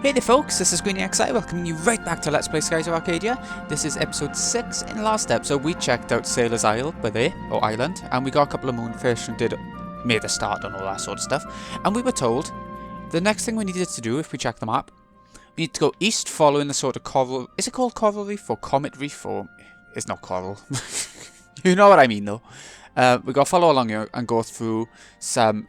Hey there folks, this is GreenXI welcoming you right back to Let's Play Skies of Arcadia. This is episode 6. In the last episode we checked out Sailor's Isle by there, or island, and we got a couple of moonfish and made a start on all that sort of stuff. And we were told the next thing we needed to do, if we check the map, we need to go east following the sort of coral... Is it called coral reef or comet reef, or... It's not coral. You know what I mean though. We got to follow along here and go through some...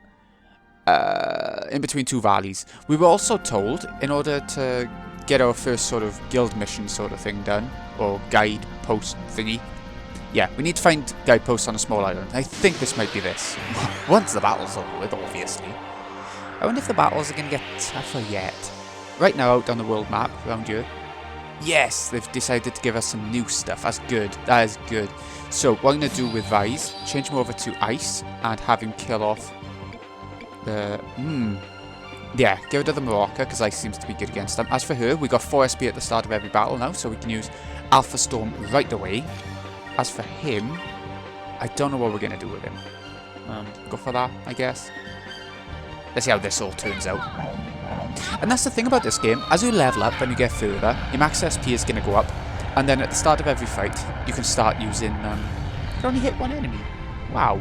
in between two valleys. We were also told, in order to get our first sort of guild mission sort of thing done, or guide post thingy, yeah, we need to find guide posts on a small island. I think this might be this. Once the battle's over with, obviously. I wonder if the battles are going to get tougher yet. Right now, out on the world map, around here, yes, they've decided to give us some new stuff. That's good. That is good. So, what I'm going to do with Vise, change him over to Ice, and have him kill off yeah, get rid of the Marauder because Ice seems to be good against them. As for her, we got 4 SP at the start of every battle now, so we can use Alpha Storm right away. As for him, I don't know what we're going to do with him. Go for that, I guess. Let's see how this all turns out. And that's the thing about this game, as you level up and you get further, your max SP is going to go up, and then at the start of every fight, you can start using, you can only hit one enemy. Wow.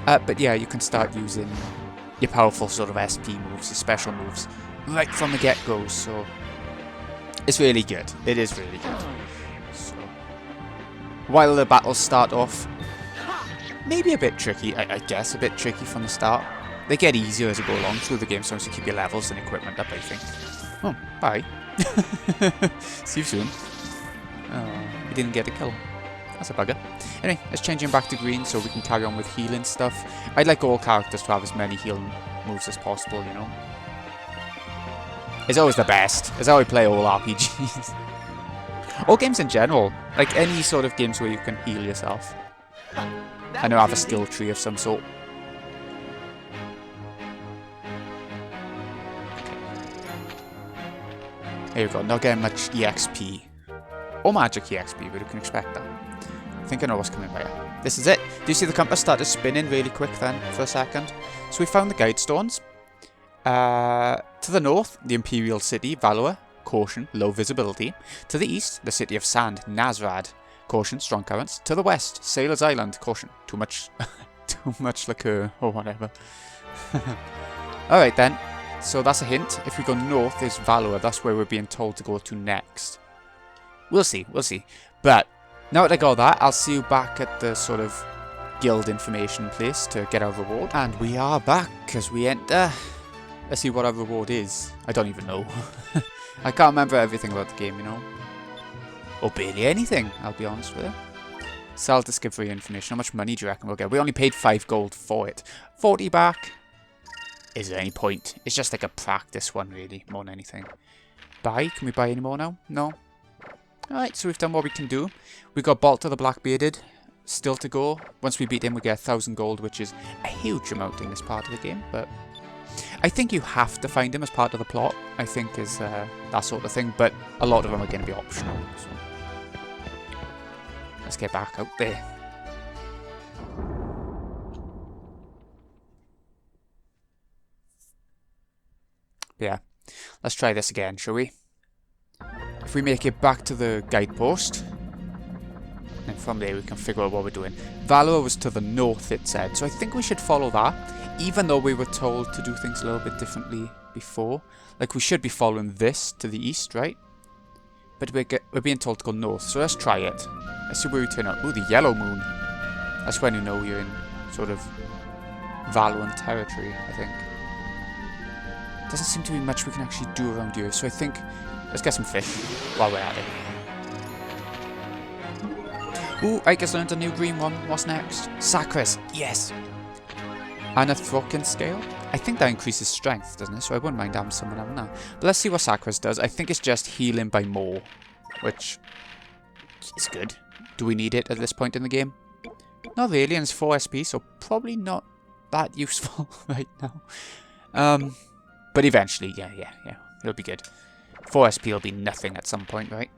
But yeah, you can start using your powerful sort of SP moves, your special moves, right from the get-go, so it's really good. It is really good. So, while the battles start off, maybe a bit tricky, I guess, a bit tricky from the start. They get easier as you go along through the game, so as you keep your levels and equipment up, I think. Oh, bye. See you soon. Oh, we didn't get a kill. That's a bugger. Anyway, let's change him back to green so we can carry on with healing stuff. I'd like all characters to have as many healing moves as possible, you know. It's always the best. It's how I play all RPGs. All games in general. Like any sort of games where you can heal yourself. And you have a skill tree of some sort. Here we go. Not getting much EXP. Or magic EXP, but you can expect that. I think I know what's coming by here. This is it. Do you see the compass started spinning really quick then for a second? So we found the guide stones. To the north, the Imperial City, Valuan, caution, low visibility. To the east, the City of Sand, Nazrad, caution, strong currents. To the west, Sailor's Island, caution, too much liqueur or whatever. Alright then, so that's a hint. If we go north, is Valuan. That's where we're being told to go to next. We'll see, we'll see. But now that I got that, I'll see you back at the sort of guild information place to get our reward. And we are back as we enter. Let's see what our reward is. I don't even know. I can't remember everything about the game, you know. Or barely anything, I'll be honest with you. Sell to skip free information. How much money do you reckon we'll get? We only paid 5 gold for it. 40 back. Is there any point? It's just like a practice one, really, more than anything. Buy? Can we buy any more now? No. Alright, so we've done what we can do. We got Bolt of the Blackbearded still to go. Once we beat him, we get 1,000 gold, which is a huge amount in this part of the game. But I think you have to find him as part of the plot, I think, is that sort of thing. But a lot of them are going to be optional. So let's get back out there. Yeah, let's try this again, shall we? If we make it back to the guidepost, and from there we can figure out what we're doing. Valuan was to the north, it said, so I think we should follow that, even though we were told to do things a little bit differently before. Like, we should be following this to the east, right? But we're being told to go north, so let's try it. Let's see where we turn out. Ooh, the yellow moon. That's when you know you're in sort of Valuan territory, I think. Doesn't seem to be much we can actually do around here, so I think let's get some fish while we're at it. Ooh, I just learned a new green one. What's next? Sacres, yes! And a Throcken scale. I think that increases strength, doesn't it? So I wouldn't mind having someone having that. But let's see what Sacres does. I think it's just healing by more, which is good. Do we need it at this point in the game? Not really, and it's 4 SP, so probably not that useful right now. But eventually, yeah, it'll be good. 4 SP will be nothing at some point, right?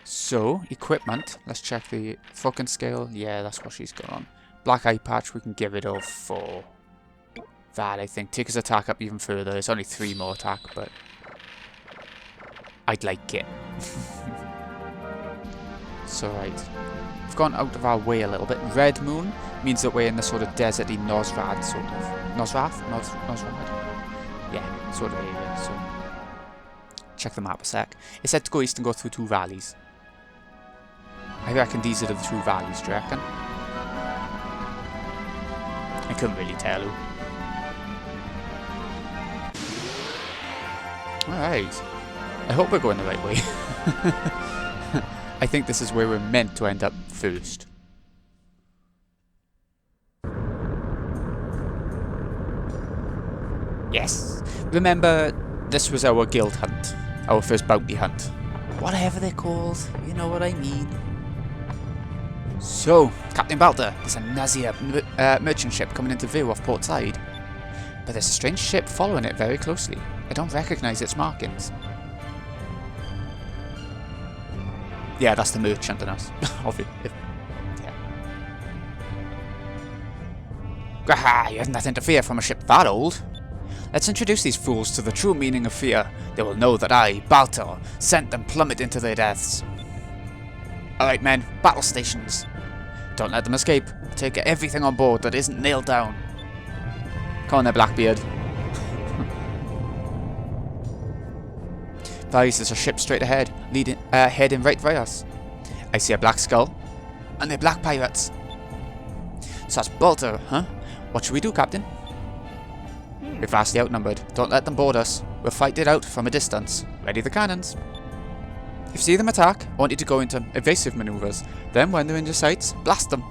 So, equipment. Let's check the Throcken scale. Yeah, that's what she's got on. Black Eye Patch we can get rid of for that, I think. Take his attack up even further. It's only 3 more attack, but I'd like it. So, right. We've gone out of our way a little bit. Red moon means that we're in the sort of deserty Nosrad sort of... Nosrad? Nosrad? Yeah, sort of area, so... Check the map a sec. It said to go east and go through 2 valleys. I reckon these are the 2 valleys, do you reckon? I couldn't really tell who. Alright. I hope we're going the right way. I think this is where we're meant to end up first. Yes! Remember, this was our guild hunt. Our first bounty hunt. Whatever they're called, you know what I mean. So, Captain Balder, there's a Nazir merchant ship coming into view off port side. But there's a strange ship following it very closely. I don't recognise its markings. Yeah, that's the merchant in us. Obviously. Yeah. Gaha, you have nothing to fear from a ship that old. Let's introduce these fools to the true meaning of fear. They will know that I, Baltor, sent them plummet into their deaths. Alright men, battle stations. Don't let them escape. Take everything on board that isn't nailed down. Come on there, Blackbeard. Guys, there's a ship straight ahead, heading right for us. I see a black skull, and they're black pirates. So that's Baltor, huh? What should we do, Captain? We're vastly outnumbered. Don't let them board us. We'll fight it out from a distance. Ready the cannons. If you see them attack, I want you to go into evasive maneuvers. Then, when they're in your sights, blast them.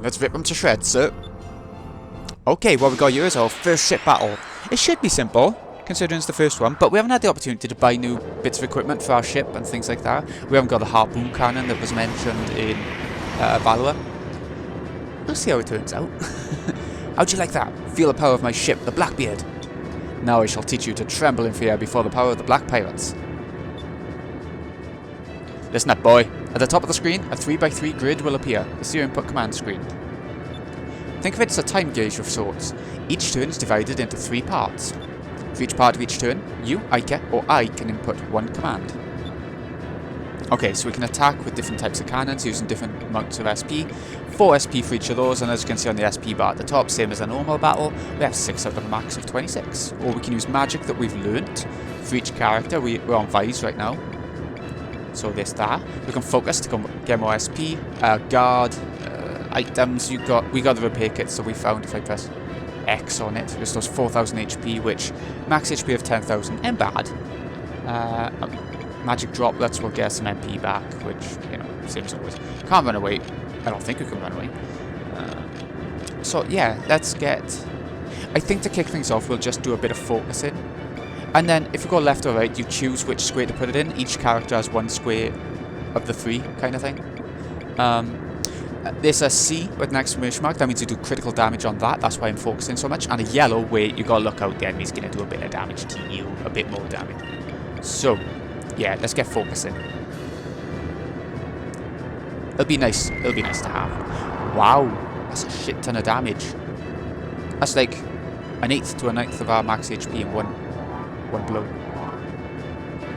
Let's rip them to shreds, sir. Okay, what we got here is our first ship battle. It should be simple, considering it's the first one, but we haven't had the opportunity to buy new bits of equipment for our ship and things like that. We haven't got the harpoon cannon that was mentioned in Valuan. We'll see how it turns out. How'd you like that? Feel the power of my ship, the Blackbeard. Now I shall teach you to tremble in fear before the power of the Black Pirates. Listen up, boy. At the top of the screen, a 3x3 grid will appear. It's your input command screen. Think of it as a time gauge of sorts. Each turn is divided into 3 parts. For each part of each turn, you, Ike, or I can input 1 command. Okay, so we can attack with different types of cannons using different amounts of SP. 4 SP for each of those, and as you can see on the SP bar at the top, same as a normal battle, we have 6 out of a max of 26. Or we can use magic that we've learnt for each character. We're on Vise right now. So there's that. We can focus to get more SP, guard, items. We got the repair kit, so we found if I press X on it, restores 4,000 HP, which max HP of 10,000 ain't bad. Magic droplets will get some MP back, which, you know, same as always. Can't run away. I don't think we can run away. So yeah, let's get... I think to kick things off, we'll just do a bit of focusing. And then, if you go left or right, you choose which square to put it in. Each character has 1 square of the 3, kind of thing. There's a C with an exclamation mark. That means you do critical damage on that. That's why I'm focusing so much. And a yellow, where you gotta look out, the enemy's gonna do a bit of damage to you. A bit more damage. So, yeah, let's get focusing. It'll be nice. It'll be nice to have. Wow, that's a shit ton of damage. That's like an 1/8 to a 9th of our max HP in one blow.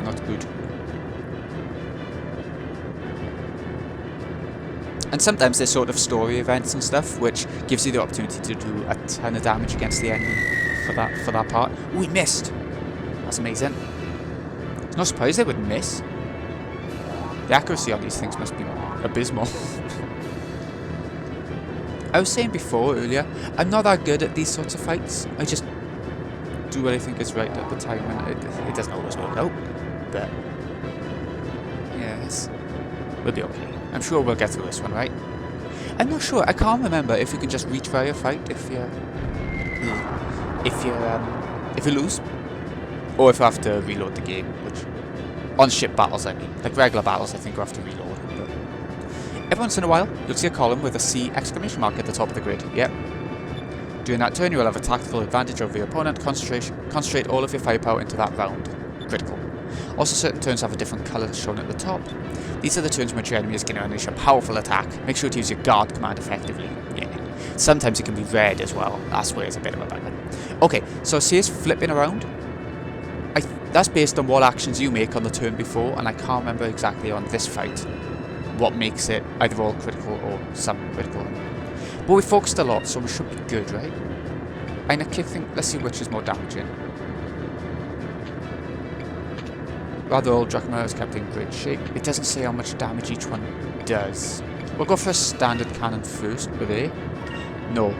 Not good. And sometimes there's sort of story events and stuff, which gives you the opportunity to do a ton of damage against the enemy for that part. Ooh, we missed! That's amazing. It's no surprise they would miss. The accuracy on these things must be abysmal. I was saying earlier, I'm not that good at these sorts of fights. I just do what I think is right at the time, and it doesn't always work out. But yes, we'll be okay. I'm sure we'll get through this one, right? I'm not sure. I can't remember if you can just retry a fight if you lose, or if you have to reload the game. Which on ship battles, I mean, like regular battles, I think you have to reload. But every once in a while, you'll see a column with a C exclamation mark at the top of the grid. Yep. During that turn, you will have a tactical advantage over your opponent. Concentrate all of your firepower into that round. Critical. Also, certain turns have a different colour shown at the top. These are the turns in which your enemy is going to unleash a powerful attack. Make sure to use your guard command effectively. Yeah. Sometimes it can be red as well. That's where it's a bit of a bugger. Okay, so see us flipping around. That's based on what actions you make on the turn before, and I can't remember exactly on this fight what makes it either all critical or some critical. But we focused a lot, so we should be good, right? I think, let's see which is more damaging. Rather old Drachma is kept in great shape. It doesn't say how much damage each one does. We'll go for a standard cannon first, with A. No.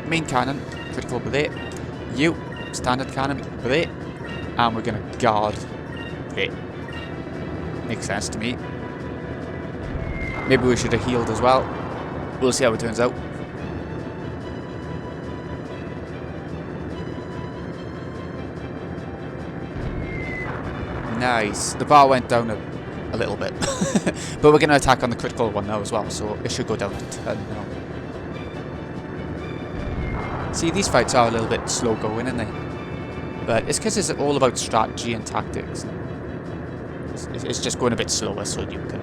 Main cannon, critical with A. You, standard cannon with A. And we're gonna guard A. Makes sense to me. Maybe we should have healed as well. We'll see how it turns out. Nice. The bar went down a little bit. But we're going to attack on the critical one now as well, so it should go down to 10 now. See, these fights are a little bit slow going, aren't they? But it's because it's all about strategy and tactics. It's just going a bit slower so you can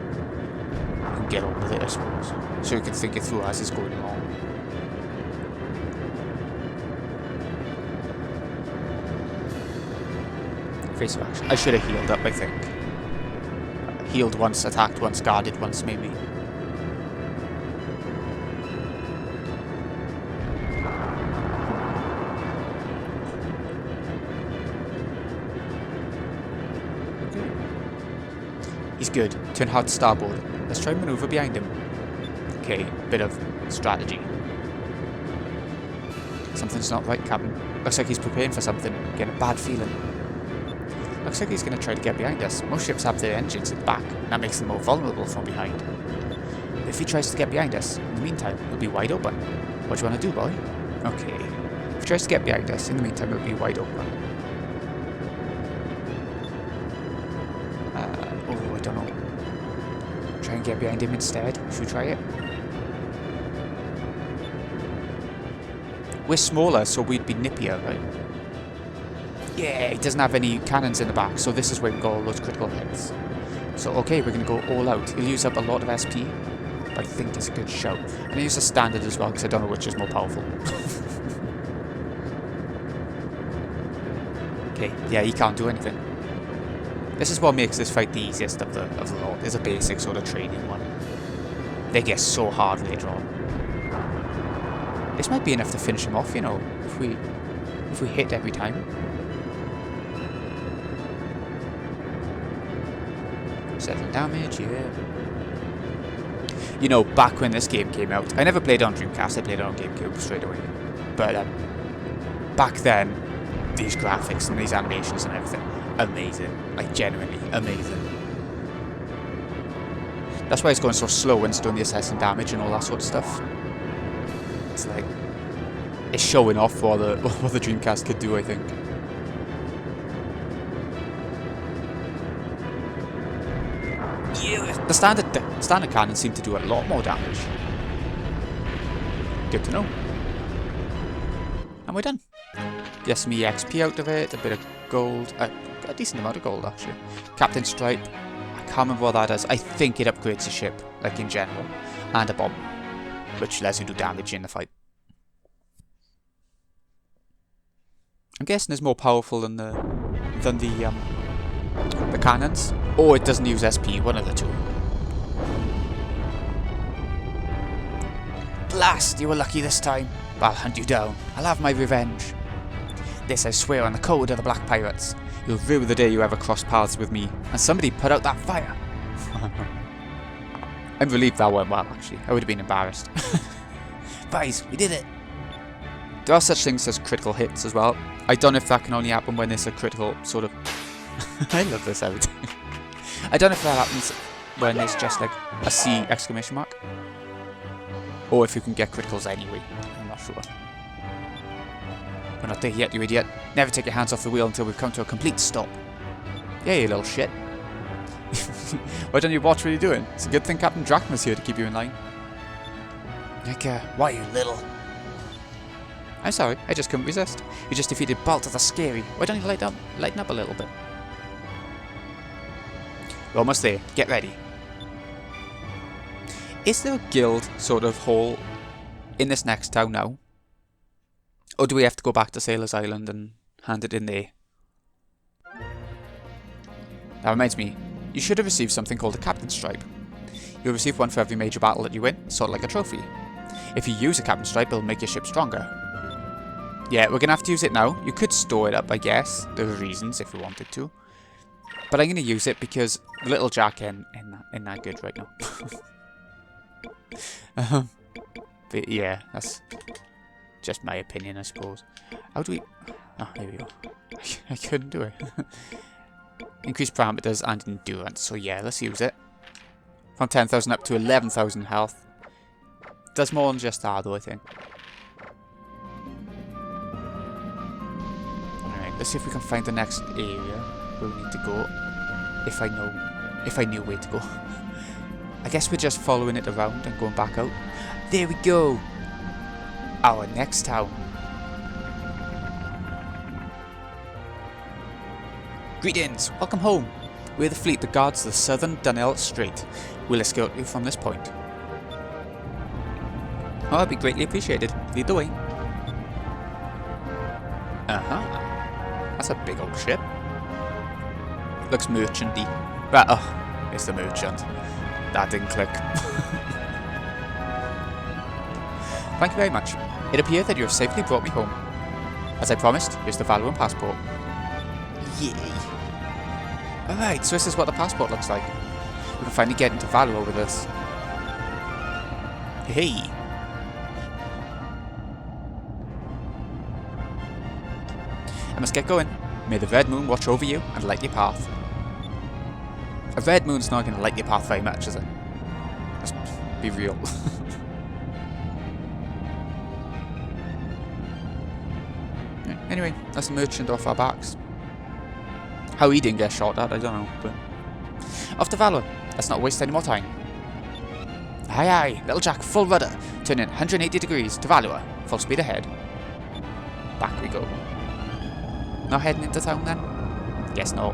get on with it, I suppose. So you can think it through as it's going along. Face of action. I should have healed up, I think. Healed once, attacked once, guarded once, maybe. Okay. He's good. Turn hard starboard. Let's try and maneuver behind him. Okay, bit of strategy. Something's not right, Captain. Looks like he's preparing for something. Getting a bad feeling. Looks like he's going to try to get behind us. Most ships have their engines at the back, and that makes them more vulnerable from behind. If he tries to get behind us, in the meantime, we'll be wide open. What do you want to do, boy? Okay. If he tries to get behind us, in the meantime, we'll be wide open. Oh, I don't know. Try and get behind him instead. Should we try it? We're smaller, so we'd be nippier, right? Yeah, he doesn't have any cannons in the back, so this is where we got all those critical hits. So, okay, we're going to go all out. He'll use up a lot of SP, but I think it's a good shout. And I use a standard as well, because I don't know which is more powerful. Okay, yeah, he can't do anything. This is what makes this fight the easiest of the lot. It's a basic sort of training one. They get so hard later on. This might be enough to finish him off, you know, if we hit every time. 7 damage, yeah. You know, back when this game came out, I never played it on Dreamcast, I played it on GameCube straight away. But back then, these graphics and these animations and everything, amazing. Like, genuinely amazing. That's why it's going so slow when it's doing the assessing damage and all that sort of stuff. It's like, it's showing off what the Dreamcast could do, I think. Yeah, the standard cannon seemed to do a lot more damage. Good to know. And we're done. Get some EXP out of it, a bit of gold, a decent amount of gold actually. Captain Stripe, I can't remember what that does. I think it upgrades the ship, like in general, and a bomb, which lets you do damage in the fight. I'm guessing it's more powerful than the cannons, or it doesn't use SP, one of the two. Blast! You were lucky this time. I'll hunt you down. I'll have my revenge. This I swear on the code of the Black Pirates. You'll rue the day you ever crossed paths with me, and somebody put out that fire. I'm relieved that went well, actually. I would have been embarrassed. Guys, we did it! There are such things as critical hits as well. I don't know if that can only happen when it's a critical sort of... I love this every time. I don't know if that happens when it's just like a C exclamation mark. Or if you can get criticals anyway. I'm not sure. We're not there yet, you idiot. Never take your hands off the wheel until we've come to a complete stop. Yeah, you little shit. Why don't you watch what you're doing? It's a good thing Captain Drachma's here to keep you in line. Like, why you little... I'm sorry, I just couldn't resist. You just defeated Balta the Scary. Why don't you lighten up a little bit? We're almost there. Get ready. Is there a guild sort of hall in this next town now? Or do we have to go back to Sailor's Island and hand it in there? That reminds me, you should have received something called a Captain's Stripe. You'll receive one for every major battle that you win, sort of like a trophy. If you use a Captain's Stripe, it'll make your ship stronger. Yeah, we're going to have to use it now. You could store it up, I guess. There are reasons if we wanted to. But I'm going to use it because the little Jack ain't that good right now. But yeah, that's just my opinion, I suppose. How do we... Oh, there we go. I couldn't do it. Increase parameters and endurance. So yeah, let's use it. From 10,000 up to 11,000 health. Does more than just that though, I think. Alright, let's see if we can find the next area where we need to go. If I knew where to go. I guess we're just following it around and going back out. There we go! Our next town. Greetings! Welcome home! We're the fleet that guards the southern Dunel Strait. We'll escort you from this point. Oh, that'd be greatly appreciated. Lead the way. Uh-huh. That's a big old ship. Looks merchanty. Right, oh, it's the merchant. That didn't click. Thank you very much. It appears that you have safely brought me home. As I promised, here's the Valuan passport. Yay! Alright, so this is what the passport looks like. We can finally get into Valuan with this. Hey! I must get going. May the red moon watch over you and light your path. A red moon's not going to light your path very much, is it? Let's be real. Anyway, that's a merchant off our backs. How he didn't get shot at, I don't know, but... Off to Valuan. Let's not waste any more time. Aye aye, little Jack, full rudder. Turn in 180 degrees to Valuan. Full speed ahead. Back we go. Not heading into town then? Guess not.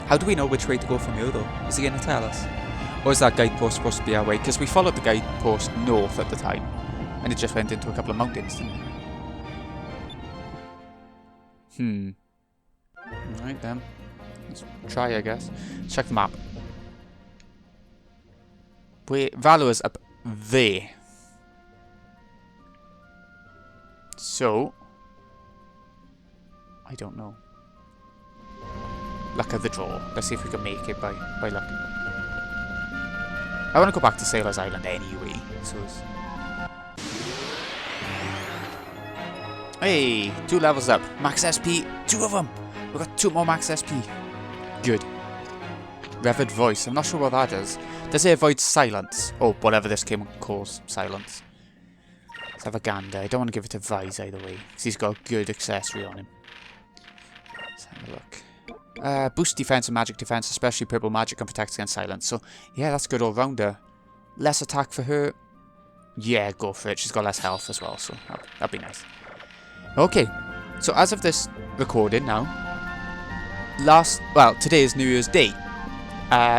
How do we know which way to go from here though? Is he going to tell us? Or is that guidepost supposed to be our way? Because we followed the guidepost north at the time. And it just went into a couple of mountains, didn't it? Right then. Let's try, I guess. Let's check the map. Valua's up there. So... I don't know. Luck of the draw. Let's see if we can make it by luck. I want to go back to Sailor's Island anyway, so it's... Hey, 2 levels up. Max SP, 2 of them. We've got 2 more max SP. Good. Revered voice. I'm not sure what that is. Does it avoid silence? Oh, whatever this game calls silence. Let's have a gander. I don't want to give it a Vise either way, because he's got a good accessory on him. Let's have a look. Boost defense and magic defense, especially purple magic, and protects against silence. So, yeah, that's good all-rounder. Less attack for her. Yeah, go for it. She's got less health as well, so that'd be nice. Okay, so as of this recording now, today is New Year's Day.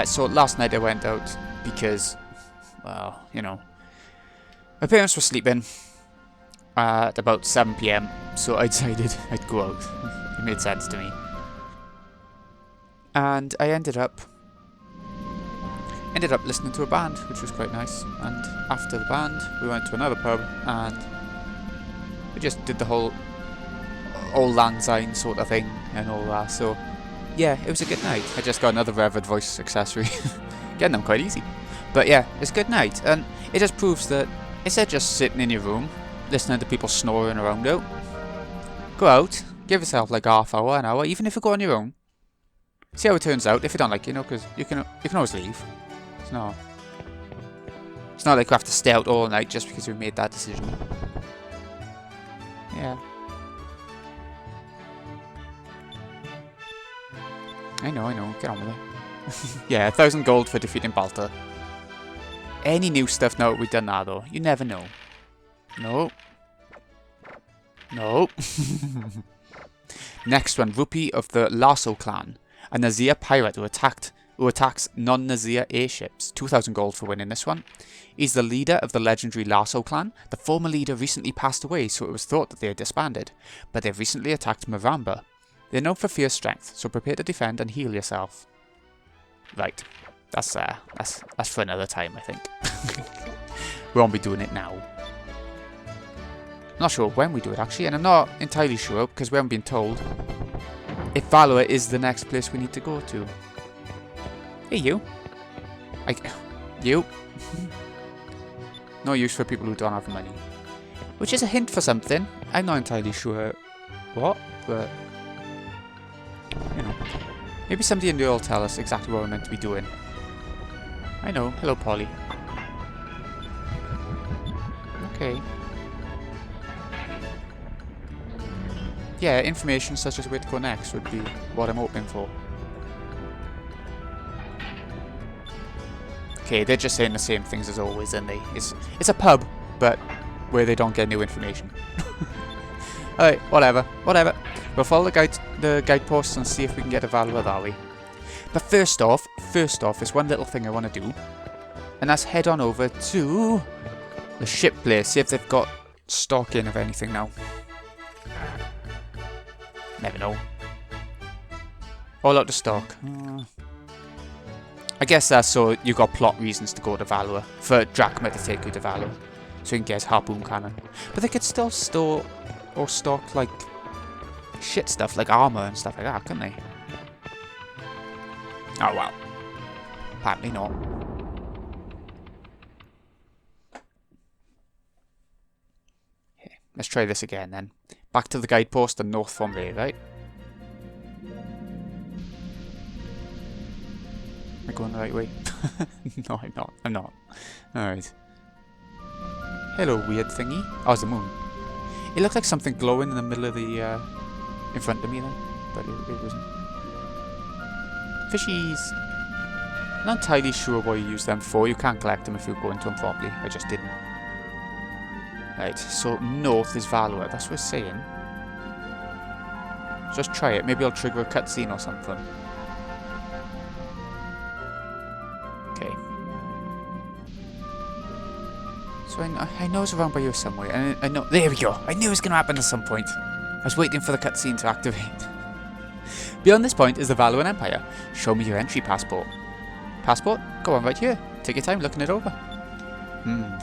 So last night I went out because, well, you know, my parents were sleeping at about 7 PM, so I decided I'd go out. It made sense to me. And I ended up listening to a band, which was quite nice. And after the band, we went to another pub and we just did the whole Old Lang Syne sort of thing and all that. So yeah, it was a good night. I just got another Revered voice accessory. Getting them quite easy. But yeah, it's a good night, and it just proves that instead of just sitting in your room listening to people snoring around out, go out, give yourself like half hour, an hour, even if you go on your own. See how it turns out. If you don't like it, you know, because you can always leave. It's not like we have to stay out all night just because we made that decision. Yeah. I know. Get on with it. Yeah, 1,000 gold for defeating Balta. Any new stuff now that we've done that though? You never know. No. Next one, Rupee of the Lasso clan. A Nazir pirate who who attacks non-Nazir airships. 2,000 gold for winning this one. He's the leader of the legendary Lasso clan. The former leader recently passed away, so it was thought that they had disbanded, but they've recently attacked Maramba. They're known for fierce strength, so prepare to defend and heal yourself. Right, that's for another time, I think. We won't be doing it now. Not sure when we do it actually, and I'm not entirely sure because we haven't been told if Valuan is the next place we need to go to. Hey, you. You. No use for people who don't have money. Which is a hint for something. I'm not entirely sure what, but... you know. Maybe somebody in the will tell us exactly what we're meant to be doing. I know. Hello, Polly. Okay. Yeah, information such as where to go next would be what I'm hoping for. Okay, they're just saying the same things as always, aren't they? It's a pub, but where they don't get new information. Alright, whatever. We'll follow the guideposts and see if we can get a Valuan that way. But first off, there's one little thing I want to do. And that's head on over to the ship place, see if they've got stock in of anything now. Never know. All out of stock. I guess that's so you got plot reasons to go to Valuan. For Drachma to take you to Valuan. So you can get his harpoon cannon. But they could still store or stock like shit stuff like armor and stuff like that, couldn't they? Oh well. Apparently not. Okay, let's try this again then. Back to the guidepost and north from there, right? Am I going the right way? No, I'm not. Alright. Hello, weird thingy. Oh, it's the moon. It looked like something glowing in the middle of the, in front of me then. But it wasn't. Fishies. Not entirely sure what you use them for. You can't collect them if you go into them properly. I just didn't. Right, so north is Valuan. That's what it's saying. Just try it. Maybe I'll trigger a cutscene or something. Okay. So I know it's around by here somewhere. And I know... There we go! I knew it was going to happen at some point. I was waiting for the cutscene to activate. Beyond this point is the Valuan Empire. Show me your entry passport. Passport? Go on right here. Take your time looking it over.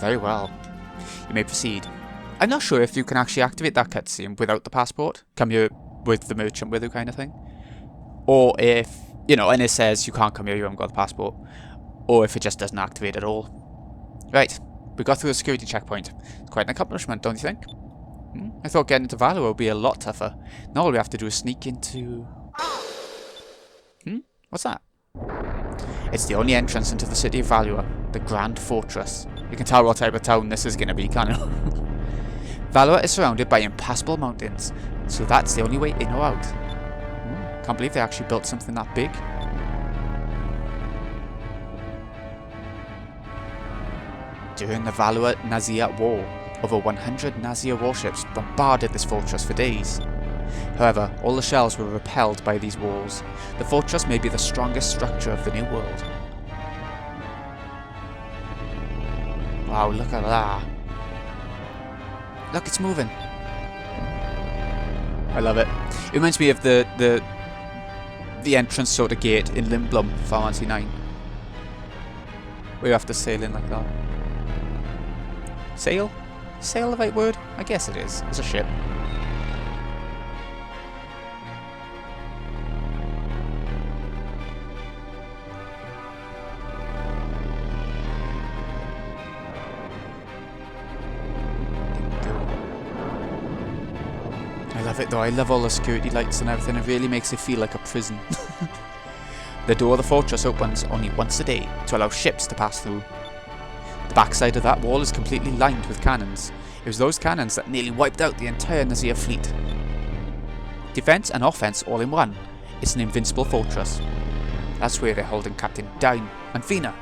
Very well. You may proceed. I'm not sure if you can actually activate that cutscene without the passport. Come here with the merchant with you kind of thing. Or if, you know, and it says you can't come here, you haven't got the passport. Or if it just doesn't activate at all. Right, we got through the security checkpoint. It's quite an accomplishment, don't you think? I thought getting into Valuan would be a lot tougher. Now all we have to do is sneak into... What's that? It's the only entrance into the city of Valuan, the Grand Fortress. You can tell what type of town this is going to be, can't you? Valuan is surrounded by impassable mountains, so that's the only way in or out. Can't believe they actually built something that big. During the Valuan-Nazir War, over 100 Nazir warships bombarded this fortress for days. However, all the shells were repelled by these walls. The fortress may be the strongest structure of the New World. Wow, look at that. Look, it's moving. I love it. It reminds me of the entrance sort of gate in Limblum, Final Fantasy 9. Where you have to sail in like that. Sail? Sail the right word? I guess it is. It's a ship. I love it though. I love all the security lights and everything. It really makes it feel like a prison. The door of the fortress opens only once a day to allow ships to pass through. The backside of that wall is completely lined with cannons. It was those cannons that nearly wiped out the entire Nazir fleet. Defense and offense all in one. It's an invincible fortress. That's where they're holding Captain Dine and Fina.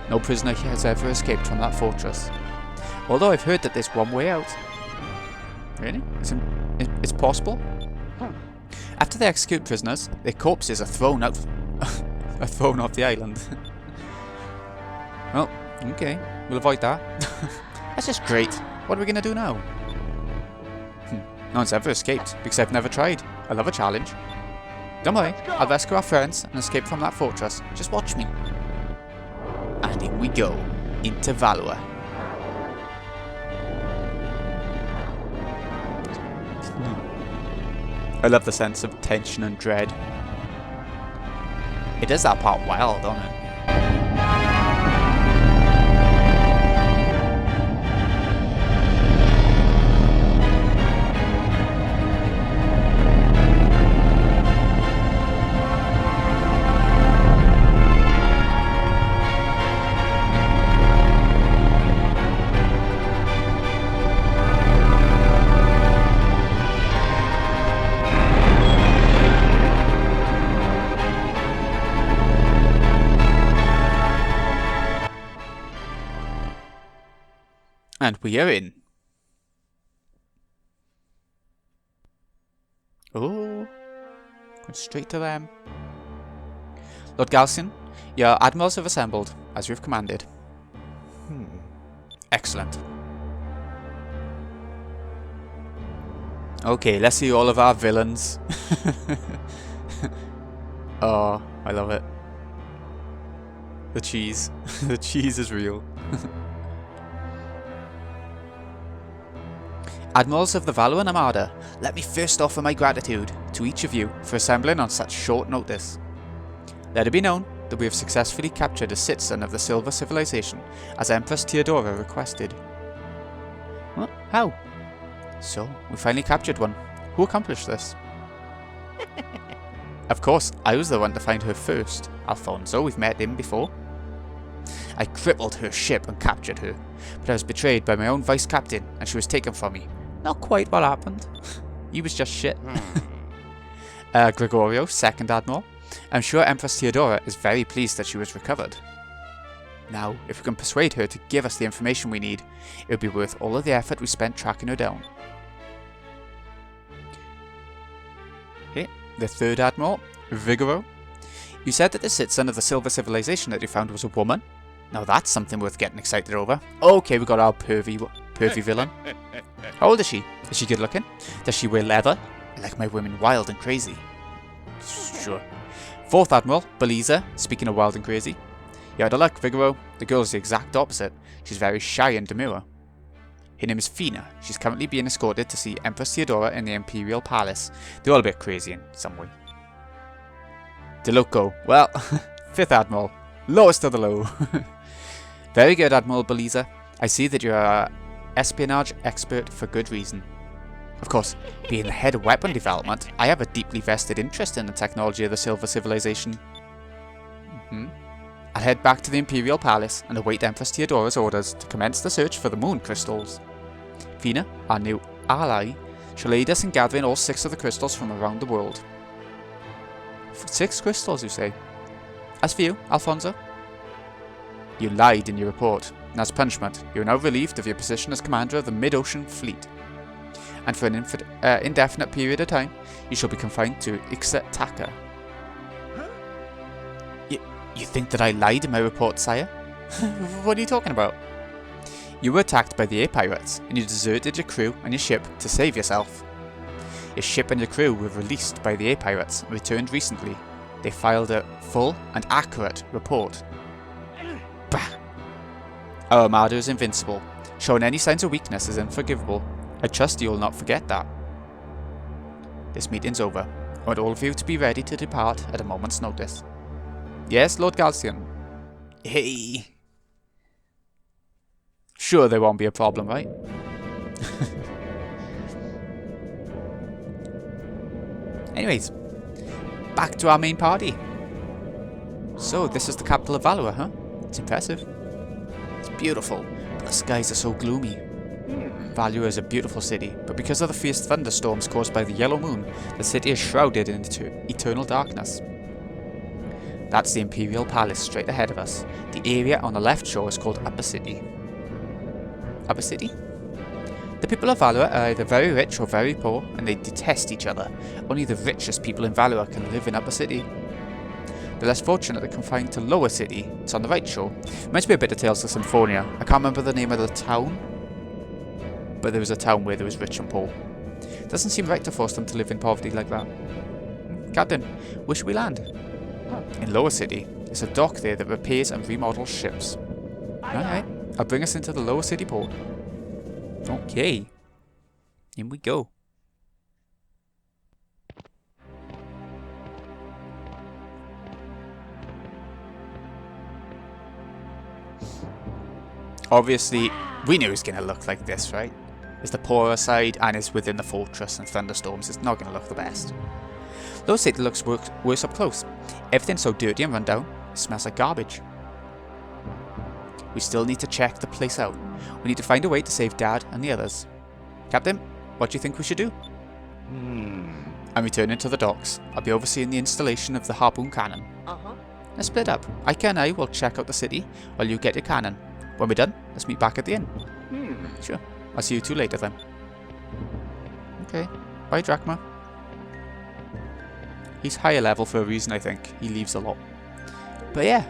No prisoner has ever escaped from that fortress. Although I've heard that there's one way out. Really? It's possible? After they execute prisoners, their corpses are thrown out are thrown off the island. Well, okay. We'll avoid that. That's just great. What are we going to do now? No one's ever escaped, because I've never tried. I love a challenge. Don't worry, I'll rescue our friends and escape from that fortress. Just watch me. And in we go, into Valuan. I love the sense of tension and dread. It does that part well, doesn't it? And we are in. Oh, going straight to them. Lord Galcian, your admirals have assembled, as you've commanded. Excellent. Okay, let's see all of our villains. Oh, I love it. The cheese. The cheese is real. Admirals of the Valuan Armada, let me first offer my gratitude to each of you for assembling on such short notice. Let it be known that we have successfully captured a citizen of the Silver Civilization, as Empress Theodora requested. What? How? So, we finally captured one. Who accomplished this? Of course, I was the one to find her first. Alfonso, we've met him before. I crippled her ship and captured her, but I was betrayed by my own vice-captain, and she was taken from me. Not quite what happened. He was just shit. Gregorio, second admiral. I'm sure Empress Theodora is very pleased that she was recovered. Now, if we can persuade her to give us the information we need, it would be worth all of the effort we spent tracking her down. Okay, the third admiral, Vigoro. You said that the citizen of the Silver Civilization that you found was a woman? Now that's something worth getting excited over. Okay, we got our pervy villain. How old is she? Is she good looking? Does she wear leather? I like my women wild and crazy. Sure. Fourth Admiral, Beliza, speaking of wild and crazy. You had a luck, Vigoro. The girl is the exact opposite. She's very shy and demure. Her name is Fina. She's currently being escorted to see Empress Theodora in the Imperial Palace. They're all a bit crazy in some way. DeLoco. Well, Fifth Admiral. Lowest of the low. Very good, Admiral Beliza. I see that you're an espionage expert for good reason. Of course, being the head of weapon development, I have a deeply vested interest in the technology of the Silver Civilization. I'll head back to the Imperial Palace and await Empress Theodora's orders to commence the search for the moon crystals. Fina, our new ally, shall aid us in gathering all 6 of the crystals from around the world. 6 crystals, you say? As for you, Alfonso? You lied in your report, and as punishment, you are now relieved of your position as commander of the Mid-Ocean Fleet. And for an indefinite period of time, you shall be confined to Ixtaka. You think that I lied in my report, sire? What are you talking about? You were attacked by the air pirates, and you deserted your crew and your ship to save yourself. Your ship and your crew were released by the air pirates and returned recently. They filed a full and accurate report. Bah! Our armada is invincible. Showing any signs of weakness is unforgivable. I trust you will not forget that. This meeting's over. I want all of you to be ready to depart at a moment's notice. Yes, Lord Galcian. Hey. Sure, there won't be a problem, right? Anyways, back to our main party. So, this is the capital of Valuan, huh? It's impressive. It's beautiful, but the skies are so gloomy. Valuan is a beautiful city, but because of the fierce thunderstorms caused by the yellow moon, the city is shrouded in eternal darkness. That's the Imperial Palace straight ahead of us. The area on the left shore is called Upper City. Upper City? The people of Valuan are either very rich or very poor, and they detest each other. Only the richest people in Valuan can live in Upper City. The less fortunate are confined to Lower City. It's on the right shore. Reminds me a bit of Tales of Symphonia. I can't remember the name of the town, but there was a town where there was rich and poor. Doesn't seem right to force them to live in poverty like that. Captain, where should we land? In Lower City. There's a dock there that repairs and remodels ships. Alright, I'll bring us into the Lower City port. Okay. In we go. Obviously, we knew it was going to look like this, right? It's the poorer side and it's within the fortress and thunderstorms. It's not going to look the best. Lower City looks worse up close. Everything's so dirty and run down. It smells like garbage. We still need to check the place out. We need to find a way to save Dad and the others. Captain, what do you think we should do? I'm returning to the docks. I'll be overseeing the installation of the harpoon cannon. Let's split up. Ika and I will check out the city while you get your cannon. When we're done, let's meet back at the inn. Sure. I'll see you two later then. Okay. Bye, Drachma. He's higher level for a reason, I think. He leaves a lot. But yeah,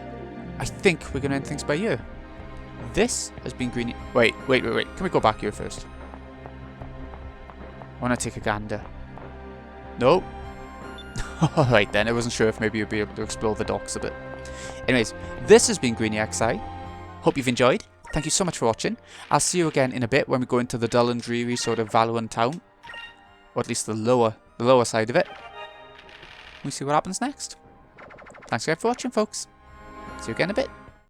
I think we're going to end things by here. This has been Greeny... Wait. Can we go back here first? I want to take a gander. No? Alright then, I wasn't sure if maybe you'd be able to explore the docks a bit. Anyways, this has been Greeny XI. Hope you've enjoyed. Thank you so much for watching. I'll see you again in a bit when we go into the dull and dreary sort of Valuan town. Or at least the lower side of it. We'll see what happens next. Thanks again for watching, folks. See you again in a bit.